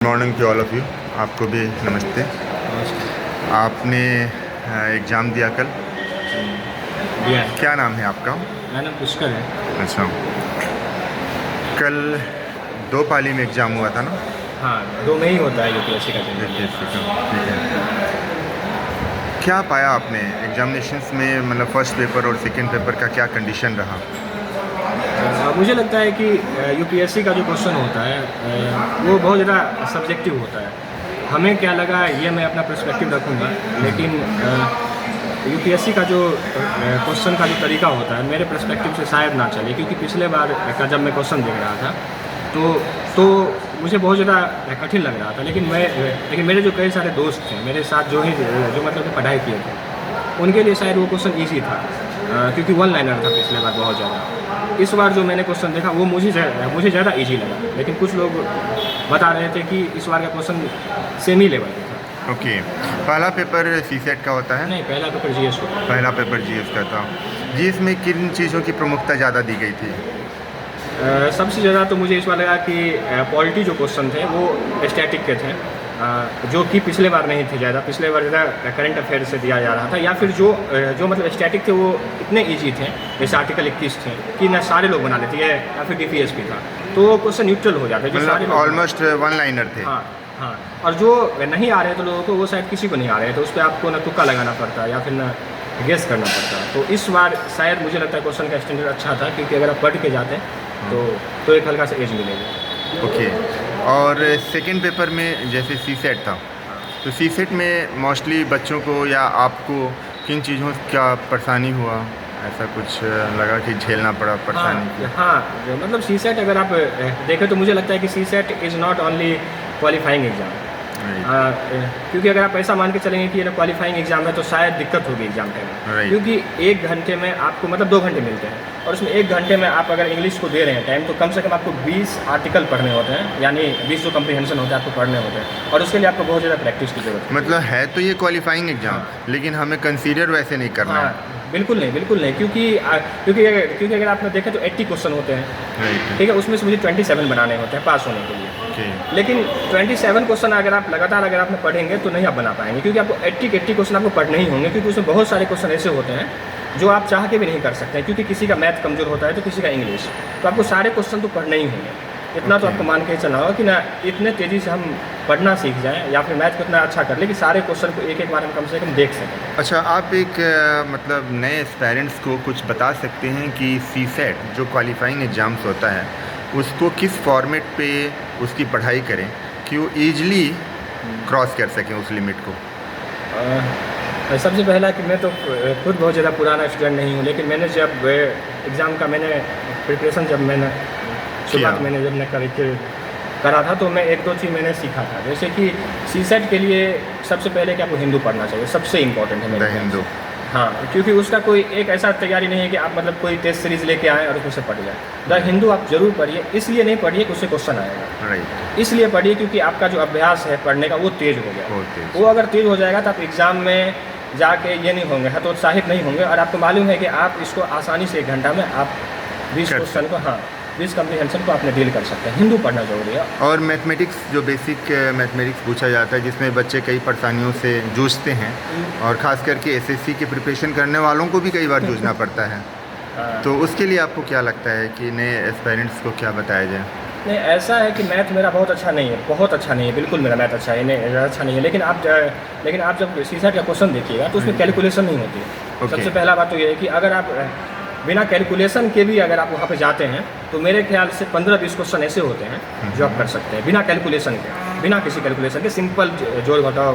Morning to all of you. आपको भी नमस्ते। आपने एग्ज़ाम दिया कल? दिया। क्या नाम है आपका? मेरा नाम पुष्कर है। अच्छा, कल 2 पाली में एग्ज़ाम हुआ था ना? हाँ, 2 में ही होता है यूपीएससी का जनरल। यूपीएससी का, ठीक है। क्या पाया आपने एग्ज़ामिनेशंस में, मतलब फ़र्स्ट पेपर और सेकंड पेपर का क्या कंडीशन रहा? मुझे लगता है कि यूपीएससी का जो क्वेश्चन होता है वो बहुत ज़्यादा सब्जेक्टिव होता है। हमें क्या लगा ये मैं अपना पर्सपेक्टिव रखूँगा, लेकिन यूपीएससी का जो क्वेश्चन का जो तरीका होता है मेरे पर्सपेक्टिव से शायद ना चले, क्योंकि पिछले बार का जब मैं क्वेश्चन देख रहा था तो मुझे बहुत ज़्यादा कठिन लग रहा था। लेकिन मेरे जो कई सारे दोस्त थे मेरे साथ जो मतलब कि पढ़ाई किए थे, उनके लिए शायद वो क्वेश्चन ईजी था, क्योंकि वन लाइनर था पिछले बार बहुत ज़्यादा। इस बार जो मैंने क्वेश्चन देखा वो मुझे ज़्यादा ईजी लगा, लेकिन कुछ लोग बता रहे थे कि इस बार का क्वेश्चन सेमी लेवल का था। ओके, पहला पेपर सीसेट का होता है? नहीं, पहला पेपर जीएस होता है। पहला पेपर जीएस का था। जीएस में किन चीज़ों की प्रमुखता ज़्यादा दी गई थी? सबसे ज़्यादा तो मुझे इस बार लगा कि पॉलिटी जो क्वेश्चन थे वो स्टैटिक के थे, जो कि पिछले बार नहीं थे ज़्यादा। पिछले बार ज़्यादा करंट अफेयर से दिया जा रहा था, या फिर जो मतलब स्टैटिक थे वो इतने इजी थे, जैसे आर्टिकल 21 थे कि न सारे लोग बना लेते हैं, या फिर डीपीएसपी था तो वो क्वेश्चन न्यूट्रल हो जाते, जो सारे ऑलमोस्ट वन लाइनर थे। हाँ हाँ। और जो नहीं आ रहे थे लोगों को, वो शायद किसी को नहीं आ रहे थे, उस पर आपको ना तुक्का लगाना पड़ता या फिर ना गेस करना पड़ता। तो इस बार शायद मुझे लगता है क्वेश्चन का स्टैंडर्ड अच्छा था, क्योंकि अगर आप पढ़ के जाते तो एक हल्का सा एज मिलेगा। ओके, और सेकंड पेपर में जैसे सीसेट था, तो सीसेट में मोस्टली बच्चों को या आपको किन चीज़ों का परेशानी हुआ? ऐसा कुछ लगा कि झेलना पड़ा परेशानी? हाँ, मतलब सीसेट अगर आप देखें तो मुझे लगता है कि CSAT is not only qualifying exam. क्योंकि अगर आप ऐसा मान के चलेंगे कि ये क्वालिफाइंग एग्जाम है तो शायद दिक्कत होगी एग्जाम टाइम, क्योंकि 1 घंटे में आपको मतलब 2 घंटे मिलते हैं, और उसमें 1 घंटे में आप अगर इंग्लिश को दे रहे हैं टाइम, तो कम से कम आपको 20 आर्टिकल पढ़ने होते हैं, यानी 20 जो कम्प्रीहेंशन होता है आपको पढ़ने होते हैं, और उसके लिए आपको बहुत ज़्यादा प्रैक्टिस की जरूरत है। मतलब है तो ये क्वालिफाइंग एग्जाम, लेकिन हमें कंसीडर वैसे नहीं करना है। बिल्कुल नहीं, क्योंकि अगर आपने देखें तो 80 क्वेश्चन होते हैं, ठीक है, उसमें से मुझे 27 बनाने होते हैं पास होने के लिए। लेकिन 27 क्वेश्चन अगर आप लगातार अगर आपने पढ़ेंगे तो नहीं आप बना पाएंगे, क्योंकि आपको 80 क्वेश्चन आपको पढ़ने ही होंगे, क्योंकि उसमें बहुत सारे क्वेश्चन ऐसे होते हैं जो आप चाह के भी नहीं कर सकते हैं, क्योंकि किसी का मैथ कमज़ोर होता है तो किसी का इंग्लिश, तो आपको सारे क्वेश्चन तो पढ़ने ही होंगे। इतना तो आपको मान के चलना होगा कि ना इतने तेज़ी से हम पढ़ना सीख जाएं, या फिर मैथ को इतना अच्छा कर ले कि सारे क्वेश्चन को एक बार हम कम से कम देख सकें। अच्छा, आप एक मतलब नए एस्पायरेंट्स को कुछ बता सकते हैं कि सीसेट जो क्वालिफाइंग एग्ज़ाम्स होता है उसको किस फॉर्मेट पे उसकी पढ़ाई करें कि वो ईजिली क्रॉस कर सकें उस लिमिट को? सबसे पहला कि मैं तो खुद बहुत ज़्यादा पुराना स्टूडेंट नहीं हूँ, लेकिन मैंने जब एग्ज़ाम का प्रिपरेशन जब मैंने शुरुआत जब मैं करा था, तो मैं 1-2 चीज़ मैंने सीखा था, जैसे कि सीसेट के लिए सबसे पहले कि आपको हिंदू पढ़ना चाहिए, सबसे इम्पोर्टेंट है मेरे हिंदू। हाँ, क्योंकि उसका कोई एक ऐसा तैयारी नहीं है कि आप मतलब कोई टेस्ट सीरीज़ लेके आएँ और उसमें से पढ़ जाए। द हिंदू आप जरूर पढ़िए, इसलिए नहीं पढ़िए कि उससे क्वेश्चन आएगा, इसलिए पढ़िए क्योंकि आपका जो अभ्यास है पढ़ने का वो तेज़ हो गया। वो अगर तेज़ हो जाएगा तो आप एग्ज़ाम में जाके ये नहीं होंगे, हतोत्साहित नहीं होंगे, और आपको मालूम है कि आप इसको आसानी से 1 घंटा में आप 20 क्वेश्चन को 20 कम्प्रीहेंशन को आपने डील कर सकते हैं। हिंदू पढ़ना जरूरी है। और मैथमेटिक्स, जो बेसिक मैथमेटिक्स पूछा जाता है, जिसमें बच्चे कई परेशानियों से जूझते हैं, और ख़ास करके एसएससी की प्रिपरेशन करने वालों को भी कई बार जूझना पड़ता है, तो उसके लिए आपको क्या लगता है कि नए एस्पायरेंट्स को क्या बताया जाए? नहीं, ऐसा है कि मैथ मेरा बहुत अच्छा नहीं है, बिल्कुल मेरा मैथ अच्छा नहीं है, लेकिन आप जब सीसेट का क्वेश्चन देखिएगा तो उसमें कैलकुलेशन नहीं होती है। सबसे पहला बात तो ये है कि अगर आप बिना कैलकुलेशन के भी अगर आप वहाँ पे जाते हैं तो मेरे ख्याल से 15-20 क्वेश्चन ऐसे होते हैं जो आप कर सकते हैं बिना कैलकुलेशन के, बिना किसी कैलकुलेशन के, सिंपल जोड़ घटाओ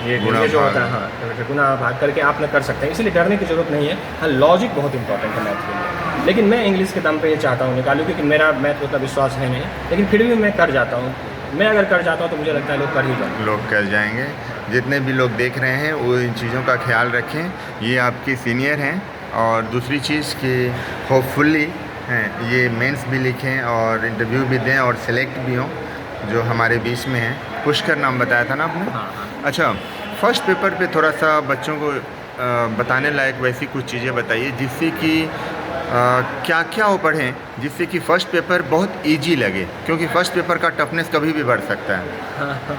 ये जो होता है, गुना भाग करके आपने कर सकते हैं, इसलिए डरने की ज़रूरत नहीं है। हाँ, लॉजिक बहुत इंपॉर्टेंट है मैथ के लिए, लेकिन मैं इंग्लिश के दम पे ये चाहता हूँ निकालूँ, क्योंकि मेरा मैथ उतना विश्वास है नहीं, लेकिन फिर भी मैं कर जाता हूँ। मैं अगर कर जाता हूँ तो मुझे लगता है लोग कर ही जाएंगे। लोग कर जाएंगे। जितने भी लोग देख रहे हैं वो इन चीज़ों का ख्याल रखें, ये आपके सीनियर हैं। और दूसरी चीज़ कि होपफुली हैं ये मेंस भी लिखें और इंटरव्यू भी दें और सेलेक्ट भी हों, जो हमारे बीच में हैं। पुष्कर नाम बताया था ना आपने? हाँ। अच्छा, फर्स्ट पेपर पे थोड़ा सा बच्चों को बताने लायक वैसी कुछ चीज़ें बताइए जिससे कि क्या क्या वो पढ़ें जिससे कि फ़र्स्ट पेपर बहुत इजी लगे, क्योंकि फ़र्स्ट पेपर का टफनेस कभी भी बढ़ सकता है। हाँ,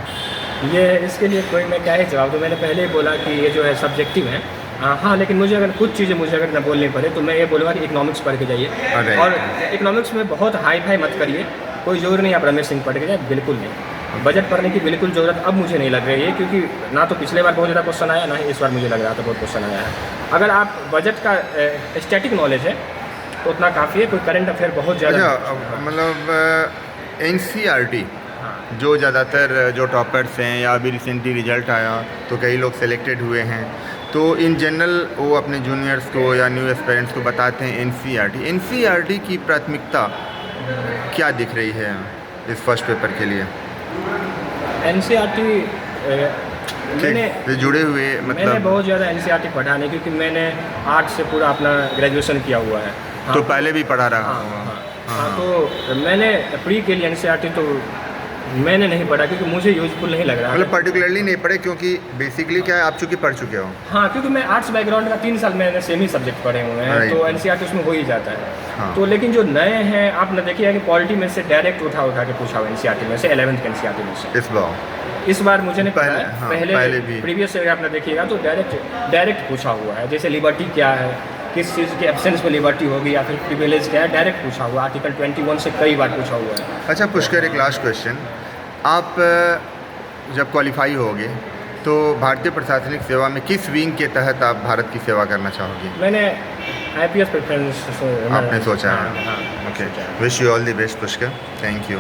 ये इसके लिए कोई मैं क्या ही जवाब दूँ। मैंने पहले ही बोला कि ये जो है सब्जेक्टिव है। हाँ, लेकिन मुझे अगर कुछ चीज़ें मुझे अगर न बोलनी पड़े तो मैं ये बोलूँगा कि इकोनॉमिक्स पढ़ के जाइए। अरे। और इकोनॉमिक्स में बहुत हाई फाई मत करिए, कोई ज़रूर नहीं आप रमेश सिंह पढ़ के जाए, बिल्कुल नहीं। बजट पढ़ने की बिल्कुल ज़रूरत अब मुझे नहीं लग रही है, क्योंकि ना तो पिछले बार बहुत ज़्यादा क्वेश्चन आया, ना ही इस बार मुझे लग रहा था बहुत क्वेश्चन आया है। अगर आप बजट का स्टैटिक नॉलेज है तो उतना काफ़ी है, कोई करंट अफेयर बहुत ज़्यादा। अच्छा, मतलब NCERT जो ज़्यादातर जो टॉपर्स हैं, या अभी रिसेंटली रिजल्ट आया तो कई लोग सेलेक्टेड हुए हैं, तो इन जनरल वो अपने जूनियर्स को या न्यू एस्पिरेंट्स को बताते हैं NCERT की प्राथमिकता क्या दिख रही है इस फर्स्ट पेपर के लिए? NCERT मैंने से जुड़े हुए मैंने मतलब बहुत ज़्यादा NCERT पढ़ा नहीं, क्योंकि मैंने आर्ट से पूरा अपना ग्रेजुएशन किया हुआ है। हाँ, तो पहले भी पढ़ा रहा हाँ, हूँ। हाँ, तो मैंने प्री के लिए NCERT तो मैंने नहीं पढ़ा, क्योंकि मुझे यूजफुल नहीं लग रहा मतलब है। पर्टिकुलरली नहीं पढ़े, क्योंकि बेसिकली क्या है, आप चूँकि पढ़ चुके हो। हाँ, क्योंकि मैं आर्ट्स बैकग्राउंड का 3 साल मैंने सेम ही सब्जेक्ट पढ़े हुए हैं, Right. तो NCERT उसमें हो ही जाता है। हाँ। तो लेकिन जो नए हैं, आप न देखिए कि पॉलिटी में से डायरेक्ट उठा के पूछा हुआ NCERT में से, 11th के NCERT में से। इस बार मुझे नहीं पता है, हाँ, पहले पहले भी। प्रीवियस अगर आपने देखिएगा तो डायरेक्ट पूछा हुआ है। जैसे लिबर्टी क्या है, किस चीज़ के एब्सेंस में लिबर्टी होगी, या फिर प्रिविलेज क्या है, डायरेक्ट पूछा हुआ। आर्टिकल 21 से कई बार पूछा हुआ है। अच्छा पुष्कर, एक लास्ट क्वेश्चन, आप जब क्वालिफाई होगे तो भारतीय प्रशासनिक सेवा में किस विंग के तहत आप भारत की सेवा करना चाहोगे? मैंने IPS प्रेफरेंस आपने सोचा है? हाँ, okay, wish you all the best Pushkar, thank you.